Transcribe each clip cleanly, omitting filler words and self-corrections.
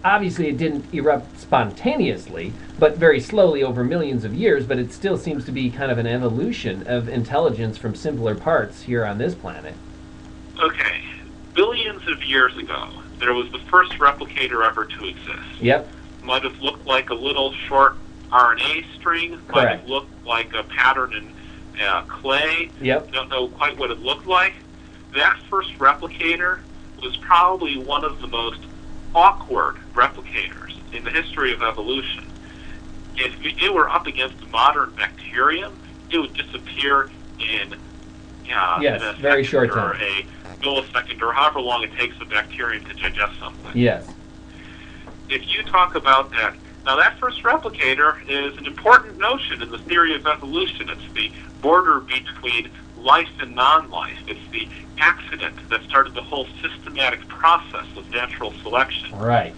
obviously it didn't erupt spontaneously, but very slowly over millions of years, but it still seems to be kind of an evolution of intelligence from simpler parts here on this planet. Okay, billions of years ago, there was the first replicator ever to exist. Yep. Might have looked like a little short RNA string. Might have looked like a pattern in clay. Yep. Don't know quite what it looked like. That first replicator was probably one of the most awkward replicators in the history of evolution. If it were up against a modern bacterium, it would disappear in a very short or time. a millisecond, or however long it takes a bacterium to digest something. Yes. If you talk about that, now that first replicator is an important notion in the theory of evolution. It's the border between life and non-life. It's the accident that started the whole systematic process of natural selection. Right.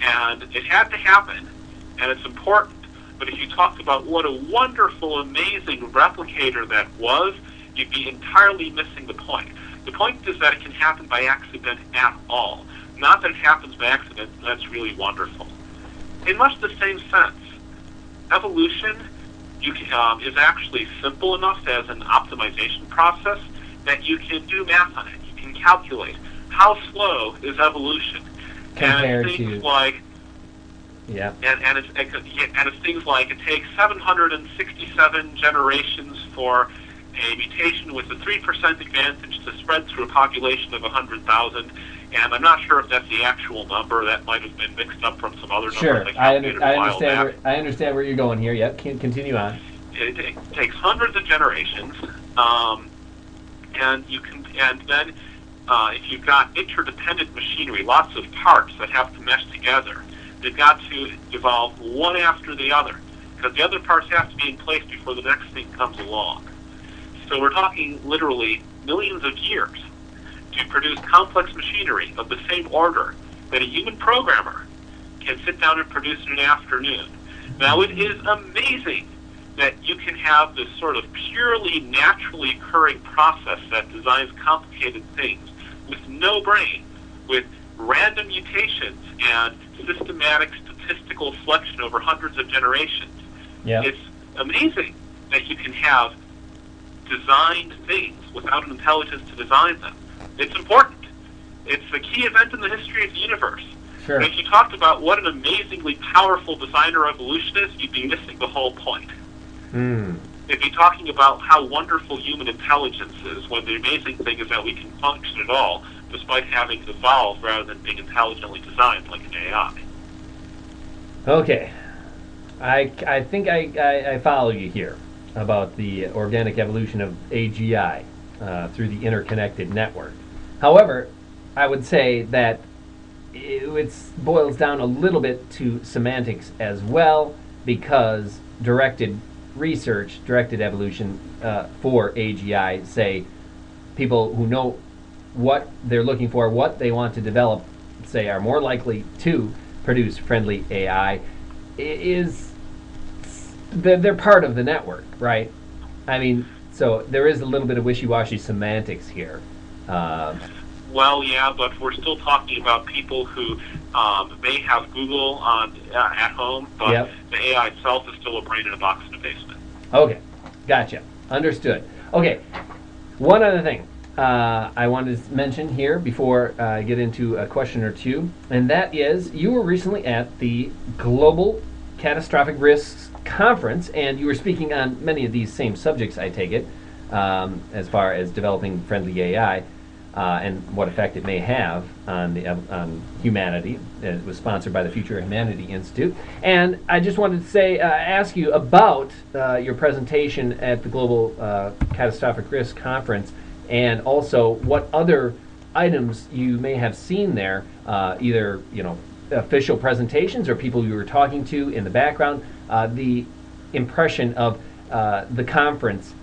And it had to happen, and it's important. But if you talk about what a wonderful, amazing replicator that was, you'd be entirely missing the point. The point is that it can happen by accident at all. Not that it happens by accident, that's really wonderful. In much the same sense, evolution is actually simple enough as an optimization process that you can do math on it. You can calculate how slow is evolution. Compared and things to... like... Yeah. And it's things like it takes 767 generations for a mutation with a 3% advantage to spread through a population of 100,000. And I'm not sure if that's the actual number. That might have been mixed up from some other numbers. Sure, I understand where you're going here. Yep, continue on. It takes hundreds of generations, and then if you've got interdependent machinery, lots of parts that have to mesh together, they've got to evolve one after the other, because the other parts have to be in place before the next thing comes along. So we're talking literally millions of years to produce complex machinery of the same order that a human programmer can sit down and produce in an afternoon. Now, it is amazing that you can have this sort of purely naturally occurring process that designs complicated things with no brain, with random mutations and systematic statistical selection over hundreds of generations. Yeah. It's amazing that you can have designed things without an intelligence to design them. It's important. It's a key event in the history of the universe. Sure. And if you talked about what an amazingly powerful designer evolution is, you'd be missing the whole point. If you're talking about how wonderful human intelligence is, when the amazing thing is that we can function at all, despite having evolved rather than being intelligently designed like an AI. Okay. I think I follow you here about the organic evolution of AGI through the interconnected network. However, I would say that it boils down a little bit to semantics as well, because directed research, directed evolution for AGI, say people who know what they're looking for, what they want to develop, say are more likely to produce friendly AI, they're part of the network, right? I mean, so there is a little bit of wishy-washy semantics here. Well, yeah, but we're still talking about people who may have Google at home, but the AI itself is still a brain in a box in a basement. Okay, gotcha. Understood. Okay, one other thing I wanted to mention here before I get into a question or two, and that is you were recently at the Global Catastrophic Risks Conference, and you were speaking on many of these same subjects, I take it, as far as developing friendly AI. And what effect it may have on humanity. It was sponsored by the Future of Humanity Institute. And I just wanted to say, ask you about your presentation at the Global Catastrophic Risk Conference, and also what other items you may have seen there, either official presentations or people you were talking to in the background, the impression of the conference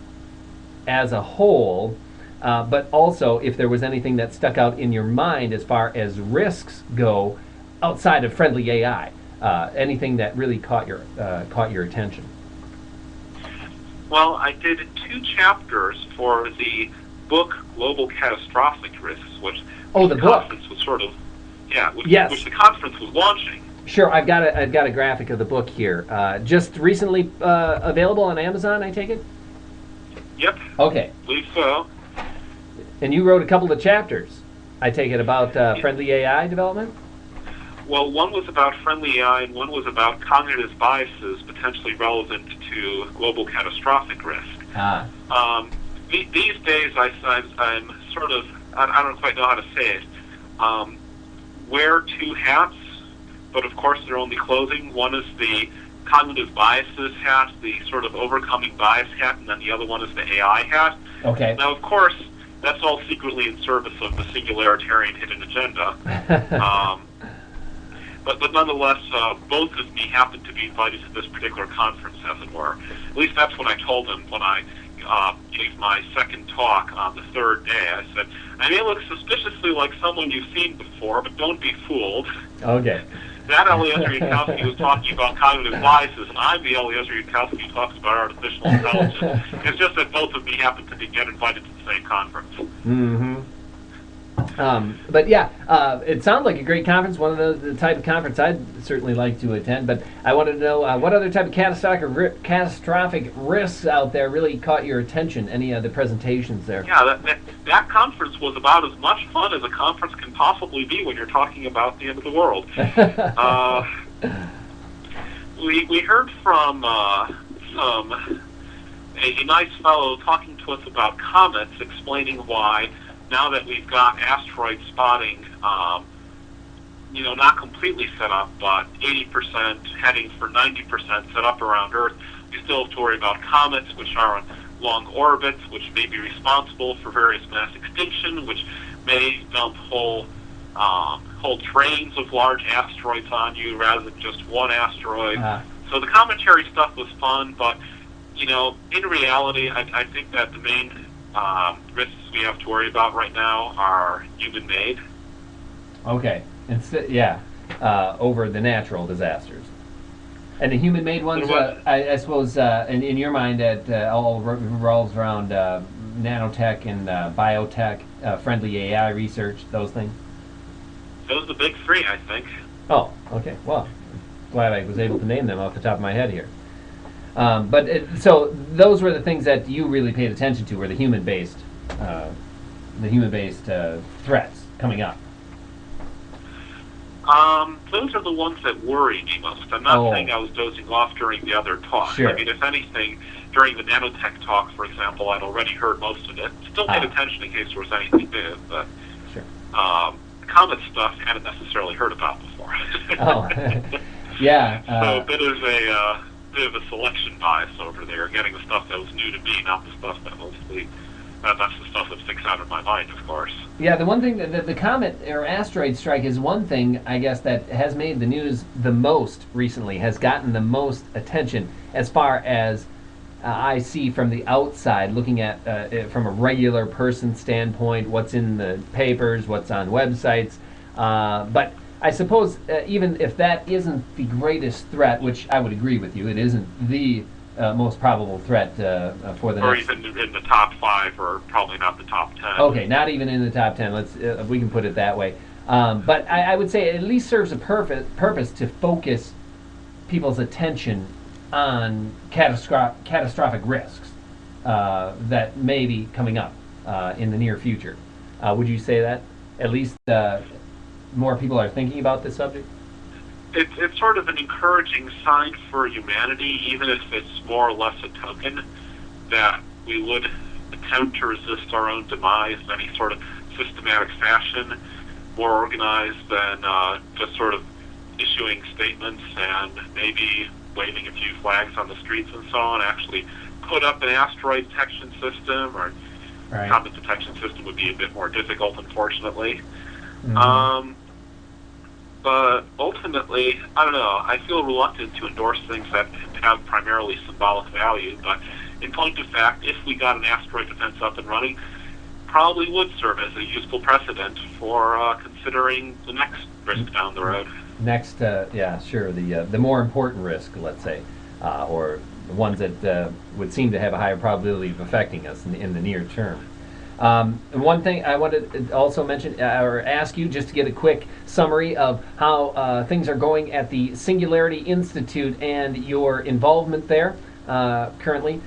as a whole. But also, if there was anything that stuck out in your mind as far as risks go outside of friendly AI, anything that really caught your attention. Well, I did 2 chapters for the book Global Catastrophic Risks, which the book was sort of Yeah, Yes. which the conference was launching. Sure, I've got a graphic of the book here. Just recently available on Amazon, I take it? Yep. Okay. Believe so. And you wrote a couple of chapters, I take it, about friendly AI development? Well, one was about friendly AI, and one was about cognitive biases potentially relevant to global catastrophic risk. These days, I'm sort of, I don't quite know how to say it, wear two hats, but of course they're only clothing. One is the cognitive biases hat, the sort of overcoming bias hat, and then the other one is the AI hat. Okay. Now, of course, that's all secretly in service of the singularitarian hidden agenda. But nonetheless, both of me happened to be invited to this particular conference, as it were. At least that's what I told them when I gave my second talk on the third day. I said, I may look suspiciously like someone you've seen before, but don't be fooled. Okay. That Eliezer Yudkowsky was talking about cognitive biases, and I'm the Eliezer Yudkowsky who talks about artificial intelligence. It's just that both of me happen to get invited to the same conference. Mm-hmm. But yeah, it sounds like a great conference, one of the type of conference I'd certainly like to attend. But I wanted to know what other type of catastrophic risks out there really caught your attention, any of the presentations there? Yeah, that conference was about as much fun as a conference can possibly be when you're talking about the end of the world. We heard from a nice fellow talking to us about comets, explaining why, now that we've got asteroid spotting, not completely set up, but 80% heading for 90% set up around Earth, we still have to worry about comets, which are on long orbits, which may be responsible for various mass extinction, which may dump whole trains of large asteroids on you rather than just one asteroid. So the commentary stuff was fun, but in reality, I think that the main risks we have to worry about right now are human-made. Okay. Over the natural disasters. And the human-made ones, I suppose, in your mind, that all revolves around nanotech and biotech, friendly AI research, those things? Those are the big three, I think. Oh, okay. Well, glad I was able to name them off the top of my head here. So those were the things that you really paid attention to, were the human-based threats coming up. Those are the ones that worry me most. I'm not saying I was dozing off during the other talks. Sure. I mean, if anything, during the nanotech talk, for example, I'd already heard most of it. Still paid attention in case there was anything new, but sure. Comet stuff I hadn't necessarily heard about before. Yeah. So a bit of a selection bias over there, getting the stuff that was new to me, not the stuff that mostly. That's the stuff that sticks out in my mind, of course. Yeah, the one thing that the comet or asteroid strike is one thing, I guess, that has made the news the most recently, has gotten the most attention as far as I see from the outside, looking at it from a regular person standpoint, what's in the papers, what's on websites. But I suppose even if that isn't the greatest threat, which I would agree with you, it isn't the most probable threat for the next... Or even in the top 5, or probably not the top 10. Okay, not even in the top 10. Let's we can put it that way. But I would say it at least serves a purpose to focus people's attention on catastrophic risks that may be coming up in the near future. Would you say that? At least more people are thinking about this subject? It's sort of an encouraging sign for humanity, even if it's more or less a token, that we would attempt to resist our own demise in any sort of systematic fashion, more organized than just sort of issuing statements and maybe waving a few flags on the streets and so on. Actually put up an asteroid detection system, or comet detection system would be a bit more difficult, unfortunately. Mm-hmm. But ultimately, I don't know, I feel reluctant to endorse things that have primarily symbolic value, but in point of fact, if we got an asteroid defense up and running, probably would serve as a useful precedent for considering the next risk down the road. Next, yeah, sure, the more important risk, let's say, or the ones that would seem to have a higher probability of affecting us in the near term. And one thing I wanted to also mention or ask you, just to get a quick summary of how things are going at the Singularity Institute and your involvement there currently,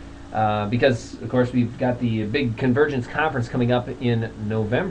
because of course we've got the big Convergence conference coming up in November.